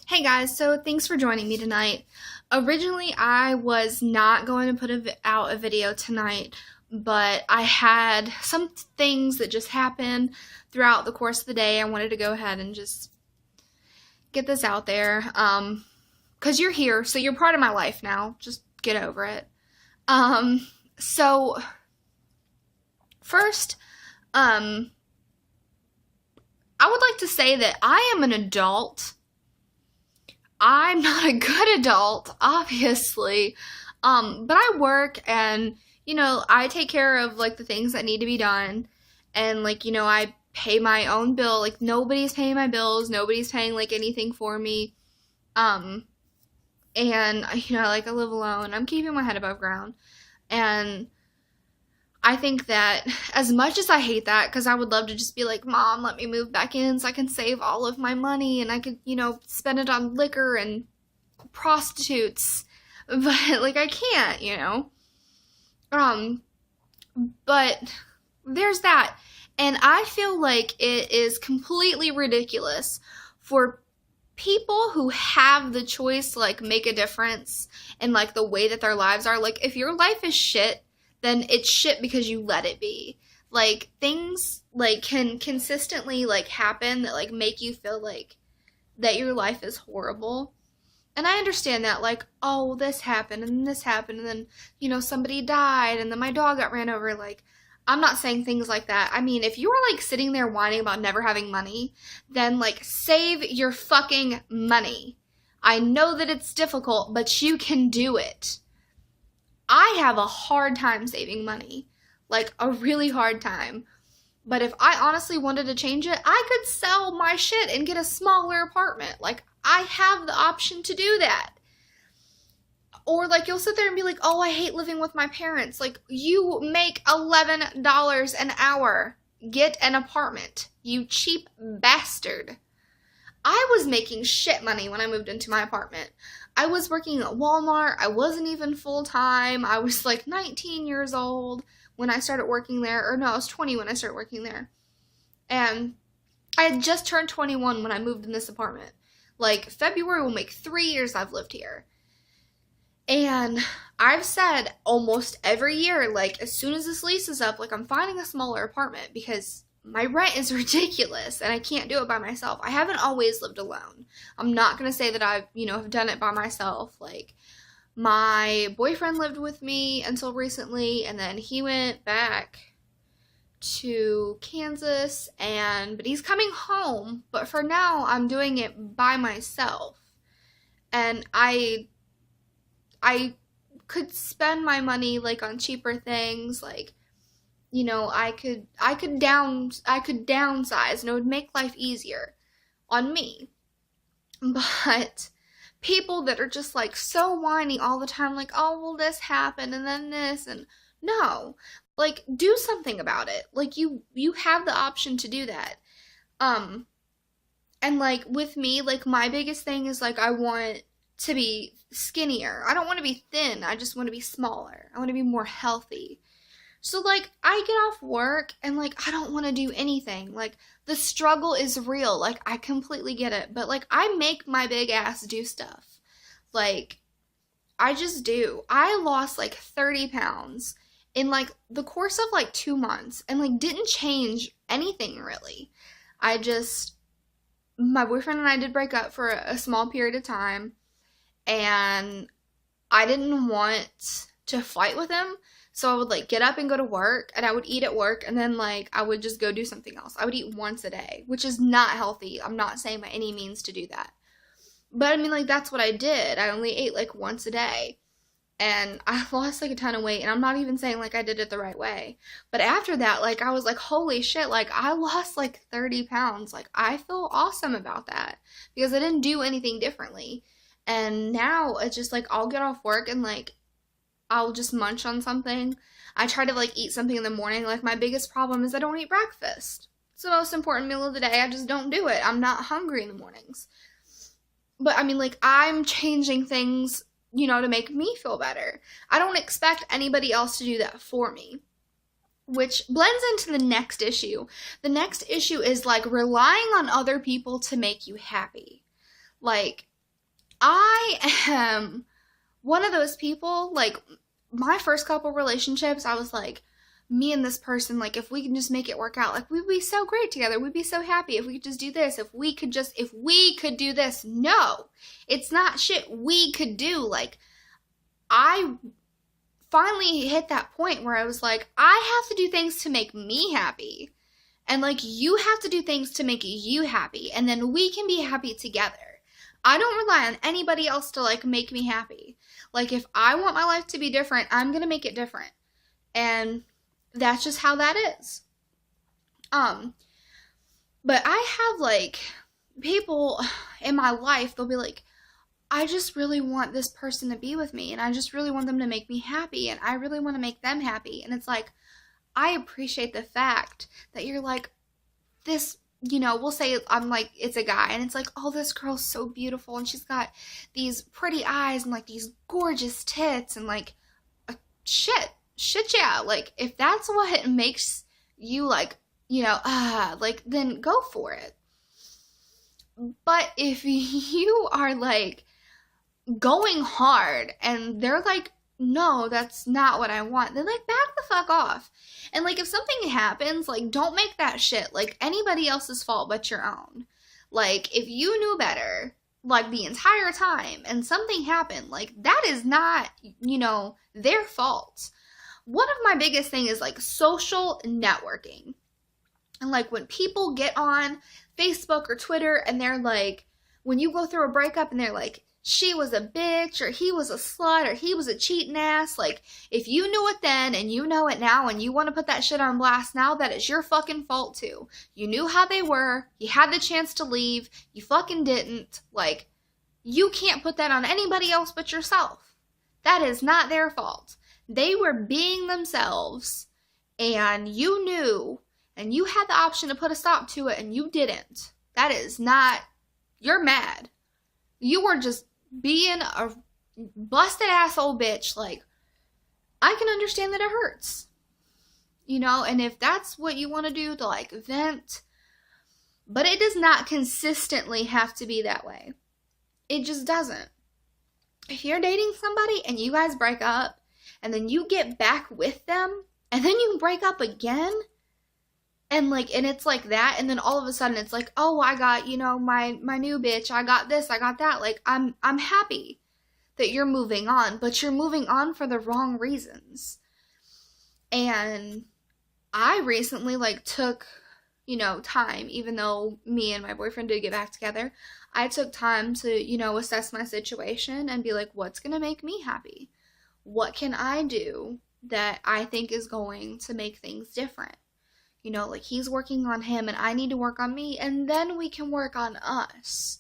Hey guys, so thanks for joining me tonight. Originally, I was not going to put out a video tonight, but I had some things that just happened throughout the course of the day. I wanted to go ahead and just get this out there. Because you're here, so you're part of my life now. Just get over it. So first, I would like to say that I am an adult. I'm not a good adult, obviously, but I work and, I take care of, like, the things that need to be done, and, like, I pay my own bill. Like, nobody's paying my bills, nobody's paying, like, anything for me, and, like, I live alone. I'm keeping my head above ground, and I think that as much as I hate that, because I would love to just be like, Mom, let me move back in so I can save all of my money and I could, spend it on liquor and prostitutes. But, like, I can't. But there's that. And I feel like it is completely ridiculous for people who have the choice to, like, make a difference in, like, the way that their lives are. Like, if your life is shit, then it's shit because you let it be. Like, things, like, can consistently, like, happen that, like, make you feel like that your life is horrible. And I understand that, like, oh, this happened, and this happened, and then, somebody died, and then my dog got ran over. Like, I'm not saying things like that. I mean, if you are, like, sitting there whining about never having money, then, like, save your fucking money. I know that it's difficult, but you can do it. I have a hard time saving money, like a really hard time. But if I honestly wanted to change it, I could sell my shit and get a smaller apartment. Like, I have the option to do that. Or, like, you'll sit there and be like, oh, I hate living with my parents. Like, you make $11 an hour. Get an apartment, you cheap bastard. I was making shit money when I moved into my apartment. I was working at Walmart. I wasn't even full-time. I was like 19 years old when I started working there. Or no, I was 20 when I started working there. And I had just turned 21 when I moved in this apartment. Like, February will make 3 years I've lived here. And I've said almost every year, like, as soon as this lease is up, like, I'm finding a smaller apartment because my rent is ridiculous and I can't do it by myself. I haven't always lived alone. I'm not going to say that I've, have done it by myself. Like, my boyfriend lived with me until recently, and then he went back to Kansas, but he's coming home. But for now, I'm doing it by myself. And I could spend my money, like, on cheaper things, like, I could downsize, and it would make life easier on me. But people that are just, like, so whiny all the time, like, oh, well, this happened, and then this, and no. Like, do something about it. Like, you have the option to do that. And, like, with me, like, my biggest thing is, like, I want to be skinnier. I don't want to be thin. I just want to be smaller. I want to be more healthy. So, like, I get off work and, like, I don't want to do anything. Like, the struggle is real. Like, I completely get it. But, like, I make my big ass do stuff. Like, I just do. I lost, like, 30 pounds in, like, the course of, like, 2 months. And, like, didn't change anything, really. My boyfriend and I did break up for a small period of time. And I didn't want to fight with him. So I would, like, get up and go to work, and I would eat at work, and then, like, I would just go do something else. I would eat once a day, which is not healthy. I'm not saying by any means to do that. But, I mean, like, that's what I did. I only ate, like, once a day. And I lost, like, a ton of weight, and I'm not even saying, like, I did it the right way. But after that, like, I was like, holy shit, like, I lost, like, 30 pounds. Like, I feel awesome about that because I didn't do anything differently. And now it's just, like, I'll get off work and, like, I'll just munch on something. I try to, like, eat something in the morning. Like, my biggest problem is I don't eat breakfast. It's the most important meal of the day. I just don't do it. I'm not hungry in the mornings. But, I mean, like, I'm changing things, to make me feel better. I don't expect anybody else to do that for me. Which blends into the next issue. The next issue is, like, relying on other people to make you happy. Like, I am one of those people, like, my first couple relationships, I was like, me and this person, like, if we can just make it work out, like, we'd be so great together. We'd be so happy if we could just do this. If we could do this. No, it's not shit we could do. Like, I finally hit that point where I was like, I have to do things to make me happy. And, like, you have to do things to make you happy. And then we can be happy together. I don't rely on anybody else to, like, make me happy. Like, if I want my life to be different, I'm going to make it different. And that's just how that is. But I have, like, people in my life, they'll be like, I just really want this person to be with me, and I just really want them to make me happy, and I really want to make them happy. And it's like, I appreciate the fact that you're like, this, we'll say I'm like, it's a guy, and it's like, oh, this girl's so beautiful, and she's got these pretty eyes, and like these gorgeous tits, and like, shit, yeah. Like, if that's what makes you like, like, then go for it. But if you are like going hard and they're like, no, that's not what I want, then like back the fuck off. And like if something happens, like don't make that shit like anybody else's fault but your own. Like if you knew better like the entire time and something happened, like that is not, their fault. One of my biggest thing is like social networking. And like when people get on Facebook or Twitter and they're like, when you go through a breakup and they're like, she was a bitch, or he was a slut, or he was a cheating ass. Like, if you knew it then and you know it now and you want to put that shit on blast now, that is your fucking fault too. You knew how they were. You had the chance to leave. You fucking didn't. Like, you can't put that on anybody else but yourself. That is not their fault. They were being themselves, and you knew, and you had the option to put a stop to it, and you didn't. That is not, you're mad. You were just being a busted ass old bitch. Like, I can understand that it hurts. And if that's what you want to do to like vent, but it does not consistently have to be that way. It just doesn't. If you're dating somebody and you guys break up and then you get back with them and then you break up again, and it's like that, and then all of a sudden it's like, oh, I got, my new bitch, I got this, I got that. Like, I'm happy that you're moving on, but you're moving on for the wrong reasons. And I recently, like, took, time, even though me and my boyfriend did get back together, I took time to, assess my situation and be like, what's going to make me happy? What can I do that I think is going to make things different? Like he's working on him and I need to work on me, and then we can work on us.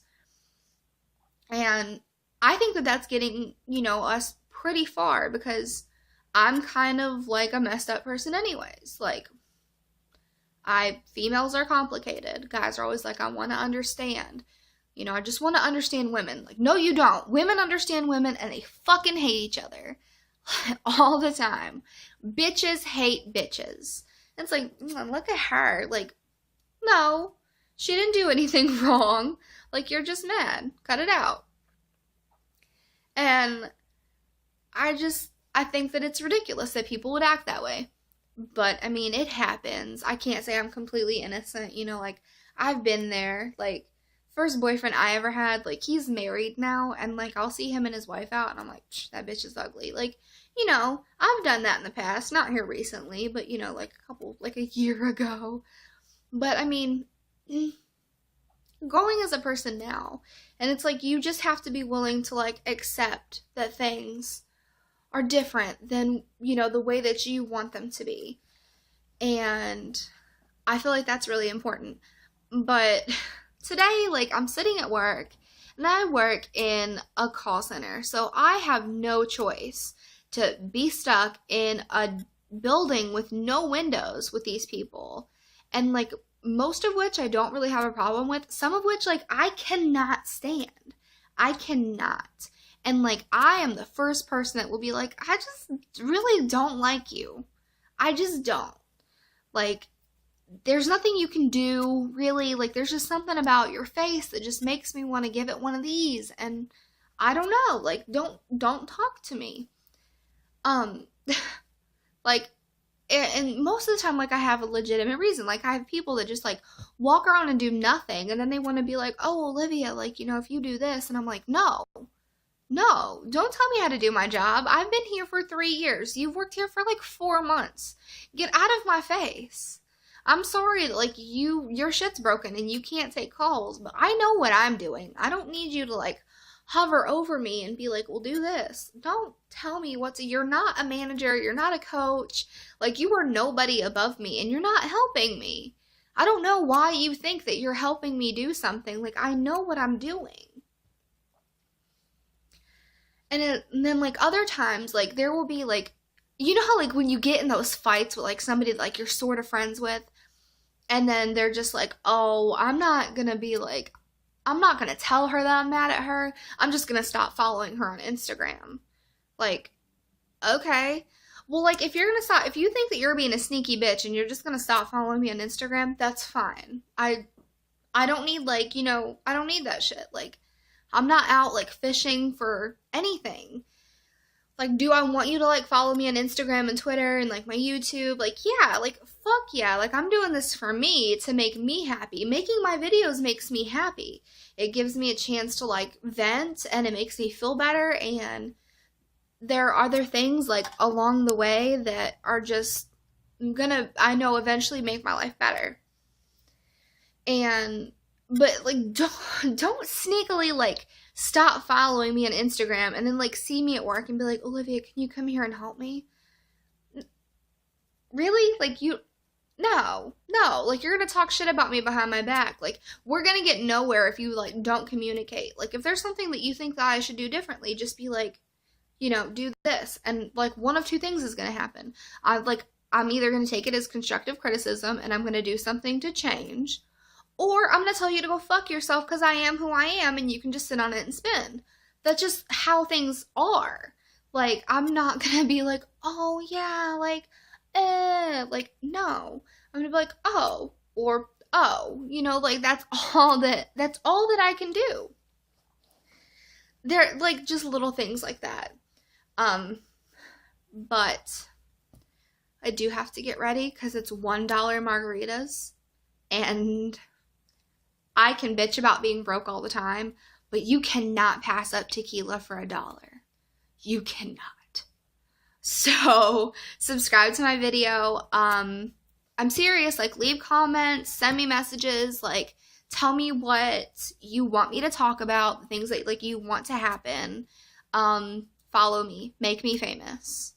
And I think that that's getting, us pretty far, because I'm kind of like a messed up person anyways. Like, females are complicated. Guys are always like, I want to understand. I just want to understand women. Like, no, you don't. Women understand women and they fucking hate each other all the time. Bitches hate bitches. It's like, look at her. Like, no, she didn't do anything wrong. Like, you're just mad. Cut it out. And I think that it's ridiculous that people would act that way. But, I mean, it happens. I can't say I'm completely innocent. Like, I've been there. Like, first boyfriend I ever had, like, he's married now. And, like, I'll see him and his wife out. And I'm like, that bitch is ugly. Like, I've done that in the past, not here recently, but, like a year ago. But, I mean, growing as a person now, and it's like, you just have to be willing to, like, accept that things are different than, the way that you want them to be. And I feel like that's really important. But today, like, I'm sitting at work, and I work in a call center, so I have no choice to be stuck in a building with no windows with these people. And like most of which I don't really have a problem with. Some of which like I cannot stand. I cannot. And like I am the first person that will be like, I just really don't like you. I just don't. Like there's nothing you can do really. Like there's just something about your face that just makes me want to give it one of these. And I don't know. Like, don't talk to me. Um, like, and most of the time, like, I have a legitimate reason. Like, I have people that just, like, walk around and do nothing, and then they want to be like, oh, Olivia, like, if you do this, and I'm like, no, don't tell me how to do my job. I've been here for 3 years. You've worked here for, like, 4 months. Get out of my face. I'm sorry that, like, your shit's broken and you can't take calls, but I know what I'm doing. I don't need you to, like, hover over me and be like, well, do this. Don't tell me you're not a manager, you're not a coach, like, you are nobody above me, and you're not helping me. I don't know why you think that you're helping me do something. Like, I know what I'm doing. And then, like, other times, like, there will be, like, how, like, when you get in those fights with, like, somebody, like, you're sort of friends with, and then they're just like, oh, I'm not gonna tell her that I'm mad at her. I'm just gonna stop following her on Instagram. Like, okay. Well, like, if you think that you're being a sneaky bitch and you're just gonna stop following me on Instagram, that's fine. I don't need, like, I don't need that shit. Like, I'm not out, like, fishing for anything. Like, do I want you to, like, follow me on Instagram and Twitter and, like, my YouTube? Like, yeah, like, fuck yeah. Like, I'm doing this for me, to make me happy. Making my videos makes me happy. It gives me a chance to, like, vent, and it makes me feel better, and there are other things, like, along the way that are just I know, eventually make my life better. But, like, don't sneakily, like, stop following me on Instagram and then, like, see me at work and be like, Olivia, can you come here and help me? Really? Like, no, like, you're gonna talk shit about me behind my back. Like, we're gonna get nowhere if you, like, don't communicate. Like, if there's something that you think that I should do differently, just be like, do this. And, like, one of two things is gonna happen. I'm either gonna take it as constructive criticism and I'm gonna do something to change, or I'm going to tell you to go fuck yourself because I am who I am and you can just sit on it and spin. That's just how things are. Like, I'm not going to be like, oh, yeah, like, no. I'm going to be like, oh, or, oh, like, that's all that I can do. They're, like, just little things like that. But I do have to get ready because it's $1 margaritas, and I can bitch about being broke all the time, but you cannot pass up tequila for $1. You cannot. So, subscribe to my video. I'm serious. Like, leave comments, send me messages, like, tell me what you want me to talk about, things that, like, you want to happen. Follow me. Make me famous.